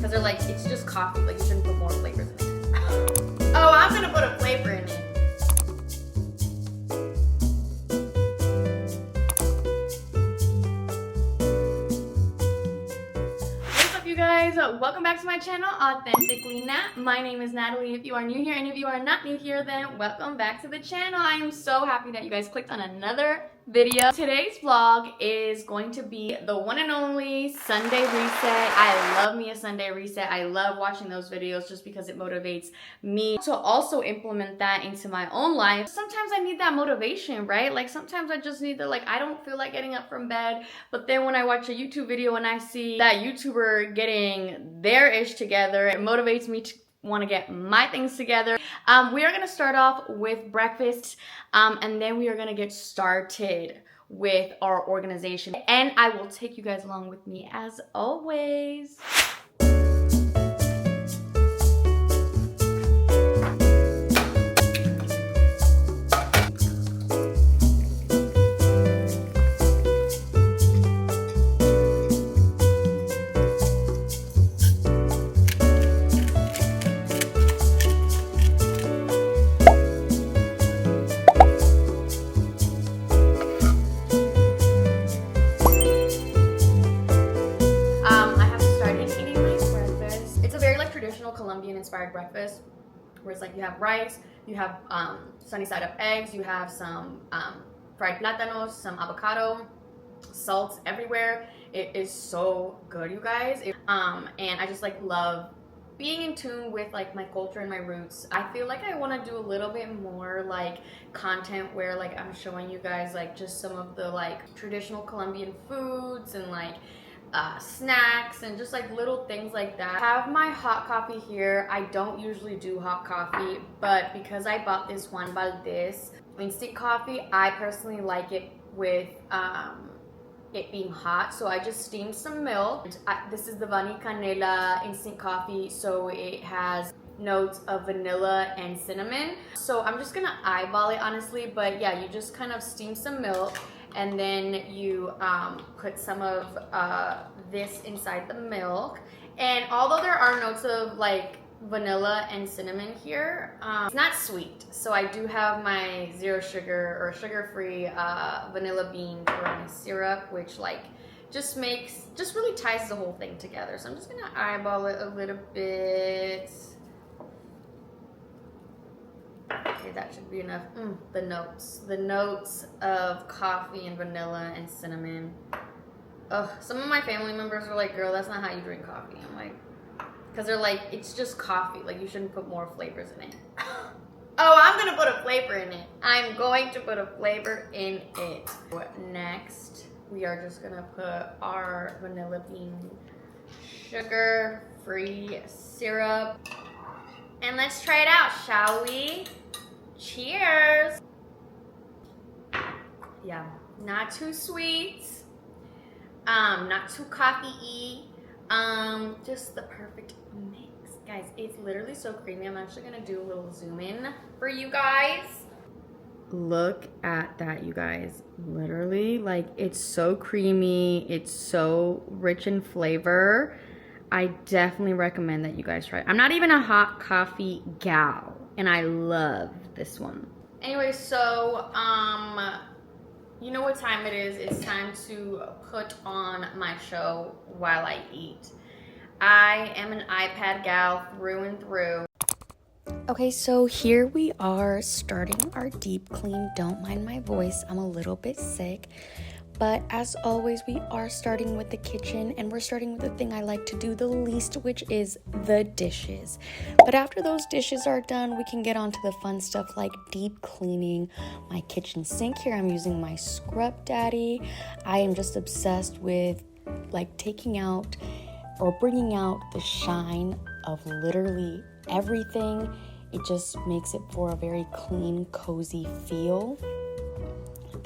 because they're like, it's just coffee. Like, you shouldn't put more flavors in it. Oh, I'm gonna put a flavor in it. Guys, welcome back to my channel, Authentically Nat. My name is Natalie. If you are new here, and if you are not new here, then welcome back to the channel. I am so happy that you guys clicked on another video. Today's vlog is going to be the one and only Sunday reset. I love me a Sunday reset. I love watching those videos just because it motivates me to also implement that into my own life. Sometimes I need that motivation, right? Like sometimes I just need to, like, I don't feel like getting up from bed, but then when I watch a YouTube video and I see that YouTuber getting their ish together, it motivates me to want to get my things together. We are going to start off with breakfast, and then we are going to get started with our organization, and I will take you guys along with me as always. Colombian inspired breakfast where it's like you have rice, you have sunny side up eggs, you have some fried plátanos, some avocado, salt everywhere. It is so good, you guys. And I just like love being in tune with like my culture and my roots. I feel like I want to do a little bit more like content where like I'm showing you guys like just some of the like traditional Colombian foods and like snacks and just like little things like that. I have my hot coffee here. I don't usually do hot coffee, but because I bought this Juan Valdez instant coffee, I personally like it with it being hot, so I just steamed some milk. This is the Vani Canela instant coffee, so it has notes of vanilla and cinnamon. So I'm just gonna eyeball it honestly, but yeah, you just kind of steam some milk and then you put some of this inside the milk. And although there are notes of like vanilla and cinnamon here, it's not sweet. So I do have my zero sugar or sugar-free vanilla bean brownie syrup, which like just really ties the whole thing together. So I'm just gonna eyeball it a little bit. Okay, that should be enough. The notes of coffee and vanilla and cinnamon. Ugh, some of my family members are like, girl, that's not how you drink coffee. I'm like, because they're like, it's just coffee. Like, you shouldn't put more flavors in it. Oh, I'm going to put a flavor in it. I'm going to put a flavor in it. Next, we are just going to put our vanilla bean sugar-free syrup. And let's try it out, shall we? Cheers. Yeah, not too sweet, not too coffee-y, just the perfect mix. Guys, it's literally so creamy. I'm actually gonna do a little zoom in for you guys. Look at that, you guys. Literally, like, it's so creamy. It's so rich in flavor. I definitely recommend that you guys try it. I'm not even a hot coffee gal, and I love this one. Anyway, so you know what time it is. It's time to put on my show while I eat. I am an iPad gal through and through. Okay, so here we are starting our deep clean. Don't mind my voice, I'm a little bit sick. But as always, we are starting with the kitchen, and we're starting with the thing I like to do the least, which is the dishes. But after those dishes are done, we can get on to the fun stuff like deep cleaning my kitchen sink. Here I'm using my Scrub Daddy. I am just obsessed with like taking out or bringing out the shine of literally everything. It just makes it for a very clean, cozy feel.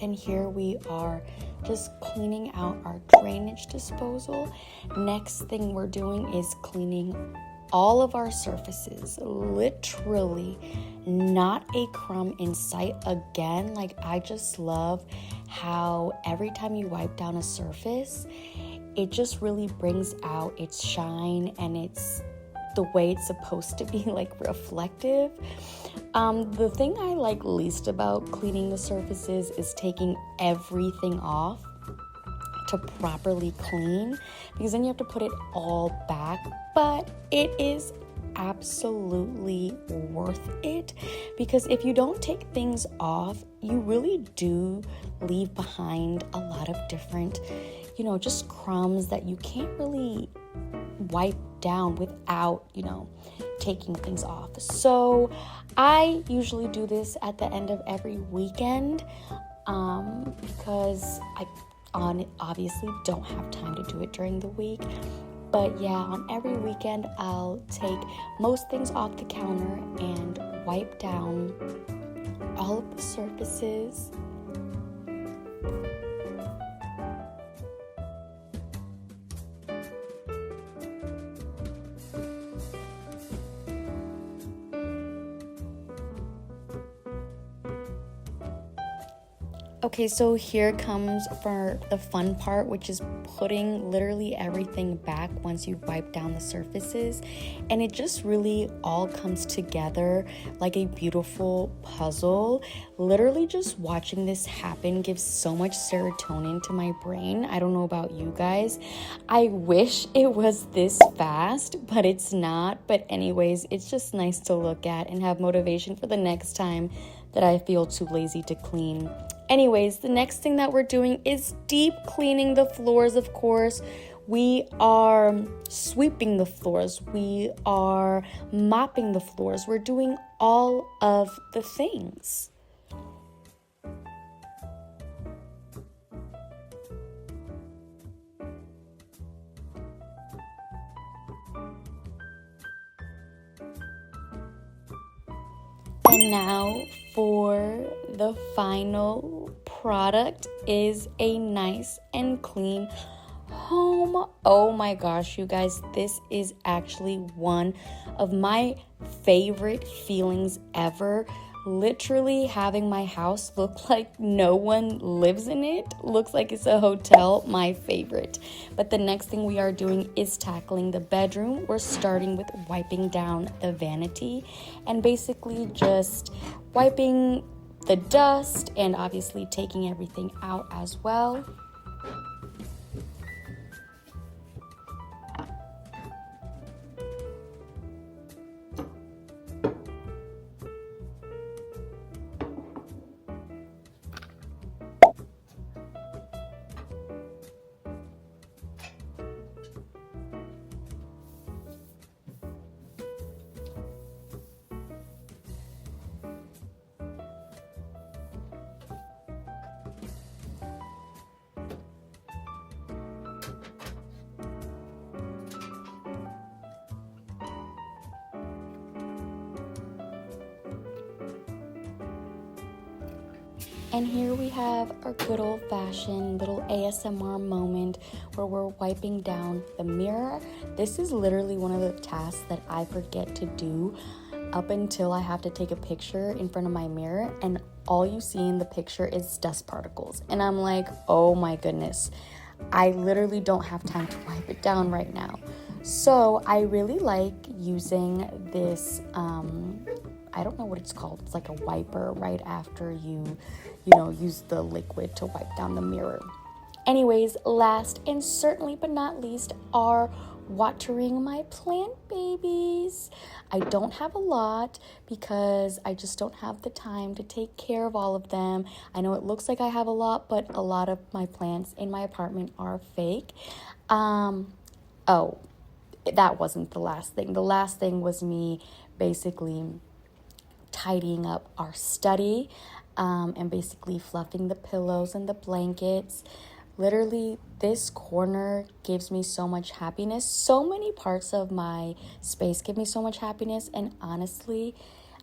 Then here we are just cleaning out our drainage disposal. Next thing we're doing is cleaning all of our surfaces. Literally not a crumb in sight again. Like, I just love how every time you wipe down a surface, it just really brings out its shine, and it's the way it's supposed to be, like, reflective. The thing I like least about cleaning the surfaces is taking everything off to properly clean, because then you have to put it all back, but it is absolutely worth it, because if you don't take things off, you really do leave behind a lot of different, just crumbs that you can't really wipe down without, taking things off. So I usually do this at the end of every weekend, because I obviously don't have time to do it during the week. But yeah, on every weekend, I'll take most things off the counter and wipe down all of the surfaces. Okay, so here comes for the fun part, which is putting literally everything back once you wipe down the surfaces. And it just really all comes together like a beautiful puzzle. Literally just watching this happen gives so much serotonin to my brain. I don't know about you guys. I wish it was this fast, but it's not. But anyways, it's just nice to look at and have motivation for the next time that I feel too lazy to clean. Anyways, the next thing that we're doing is deep cleaning the floors, of course. We are sweeping the floors. We are mopping the floors. We're doing all of the things. And now for the final product is a nice and clean home. Oh my gosh, you guys, this is actually one of my favorite feelings ever. Literally having my house look like no one lives in it, looks like it's a hotel, my favorite. But the next thing we are doing is tackling the bedroom. We're starting with wiping down the vanity and basically just wiping the dust and obviously taking everything out as well. And here we have our good old-fashioned little ASMR moment where we're wiping down the mirror. This is literally one of the tasks that I forget to do up until I have to take a picture in front of my mirror, and all you see in the picture is dust particles. And I'm like, oh my goodness, I literally don't have time to wipe it down right now. So I really like using this, I don't know what it's called. It's like a wiper right after you use the liquid to wipe down the mirror. Anyways, last and certainly but not least are watering my plant babies. I don't have a lot because I just don't have the time to take care of all of them. I know it looks like I have a lot, but a lot of my plants in my apartment are fake. That wasn't the last thing. The last thing was me basically tidying up our study, and basically fluffing the pillows and the blankets. Literally, this corner gives me so much happiness. So many parts of my space give me so much happiness, and honestly,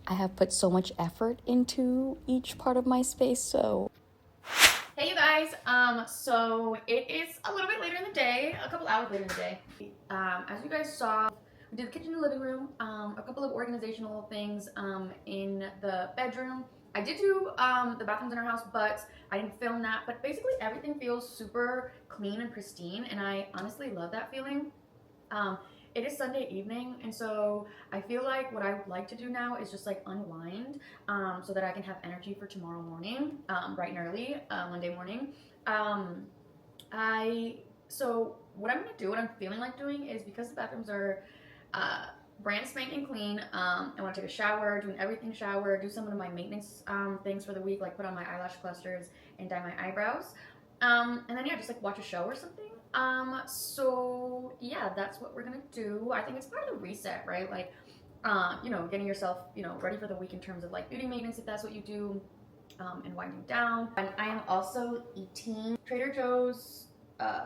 I have put so much effort into each part of my space. So hey you guys, so it is a little bit later in the day, a couple hours later in the day. As you guys saw, we did the kitchen and living room, a couple of organizational things in the bedroom. I did do the bathrooms in our house, but I didn't film that. But basically everything feels super clean and pristine, and I honestly love that feeling. It is Sunday evening, and so I feel like what I would like to do now is just like unwind, so that I can have energy for tomorrow morning, bright and early, Monday morning. So what I'm gonna do, what I'm feeling like doing is, because the bathrooms are brand spanking clean, I want to take a shower, doing everything shower, do some of my maintenance things for the week, like put on my eyelash clusters and dye my eyebrows, and then yeah, just like watch a show or something. So yeah, that's what we're gonna do. I think it's part of the reset, right? Like, you know, getting yourself, you know, ready for the week in terms of like beauty maintenance, if that's what you do, and winding down. And I am also eating Trader Joe's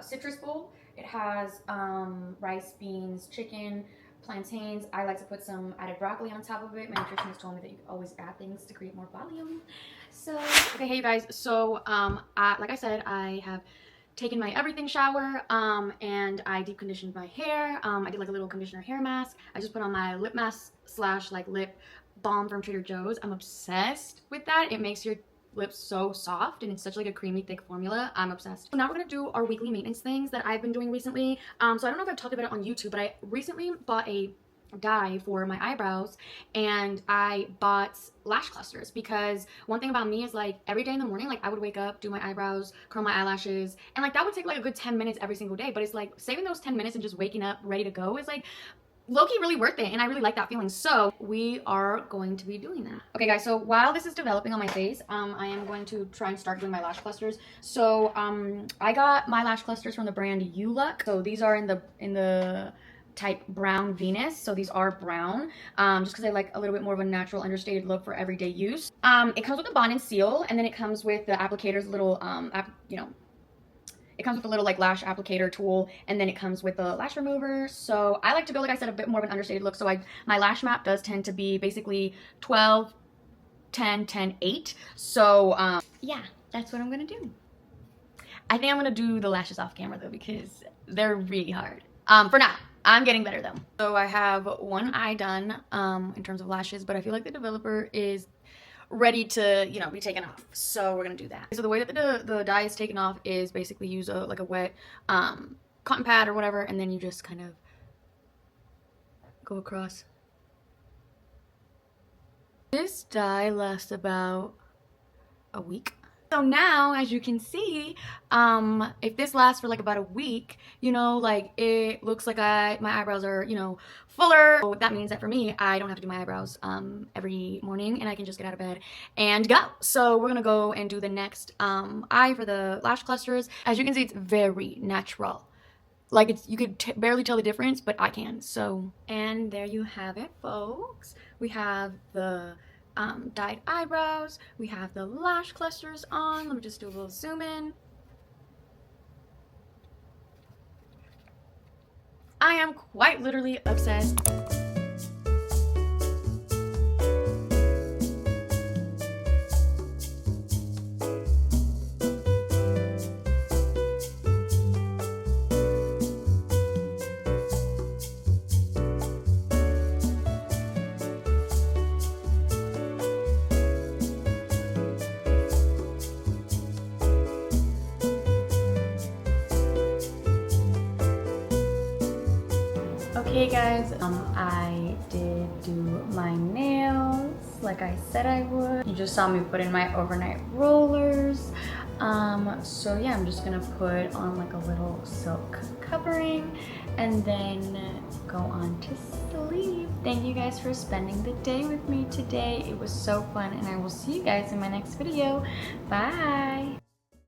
citrus bowl. It has rice, beans, chicken, plantains. I like to put some added broccoli on top of it. My nutritionist told me that you can always add things to create more volume. So okay, hey you guys, so like I said, I have taken my everything shower, and I deep conditioned my hair. I did like a little conditioner hair mask. I just put on my lip mask slash like lip balm from Trader Joe's. I'm obsessed with that. It makes your lips so soft, and it's such like a creamy thick formula. I'm obsessed. So now we're gonna do our weekly maintenance things that I've been doing recently. So I don't know if I've talked about it on YouTube, but I recently bought a dye for my eyebrows, and I bought lash clusters, because one thing about me is like every day in the morning, like I would wake up, do my eyebrows, curl my eyelashes, and like that would take like a good 10 minutes every single day. But it's like saving those 10 minutes and just waking up ready to go is like low-key really worth it, and I really like that feeling. So we are going to be doing that. Okay guys, so while this is developing on my face, I am going to try and start doing my lash clusters. So I got my lash clusters from the brand Look. So these are in the type brown Venus, so these are brown, just because I like a little bit more of a natural understated look for everyday use. It comes with a bond and seal, and then it comes with the applicator's little it comes with a little like lash applicator tool, and then it comes with a lash remover. So I like to go, like I said, a bit more of an understated look. So my lash map does tend to be basically 12, 10, 10, 8. So yeah, that's what I'm gonna do. I think I'm gonna do the lashes off camera though, because they're really hard. For now. I'm getting better though. So I have one eye done in terms of lashes, but I feel like the developer is ready to, you know, be taken off. So we're gonna do that. So the way that the dye is taken off is basically use like a wet cotton pad or whatever, and then you just kind of go across. This dye lasts about a week. So now, as you can see, if this lasts for like about a week, you know, like it looks like my eyebrows are, you know, fuller. So that means that for me, I don't have to do my eyebrows every morning, and I can just get out of bed and go. So we're gonna go and do the next eye for the lash clusters. As you can see, it's very natural. Like you could barely tell the difference, but I can. So, and there you have it, folks. We have the dyed eyebrows, we have the lash clusters on. Let me just do a little zoom in. I am quite literally obsessed. Okay guys, I did do my nails like I said I would. You just saw me put in my overnight rollers. So yeah, I'm just gonna put on like a little silk covering and then go on to sleep. Thank you guys for spending the day with me today. It was so fun, and I will see you guys in my next video. Bye!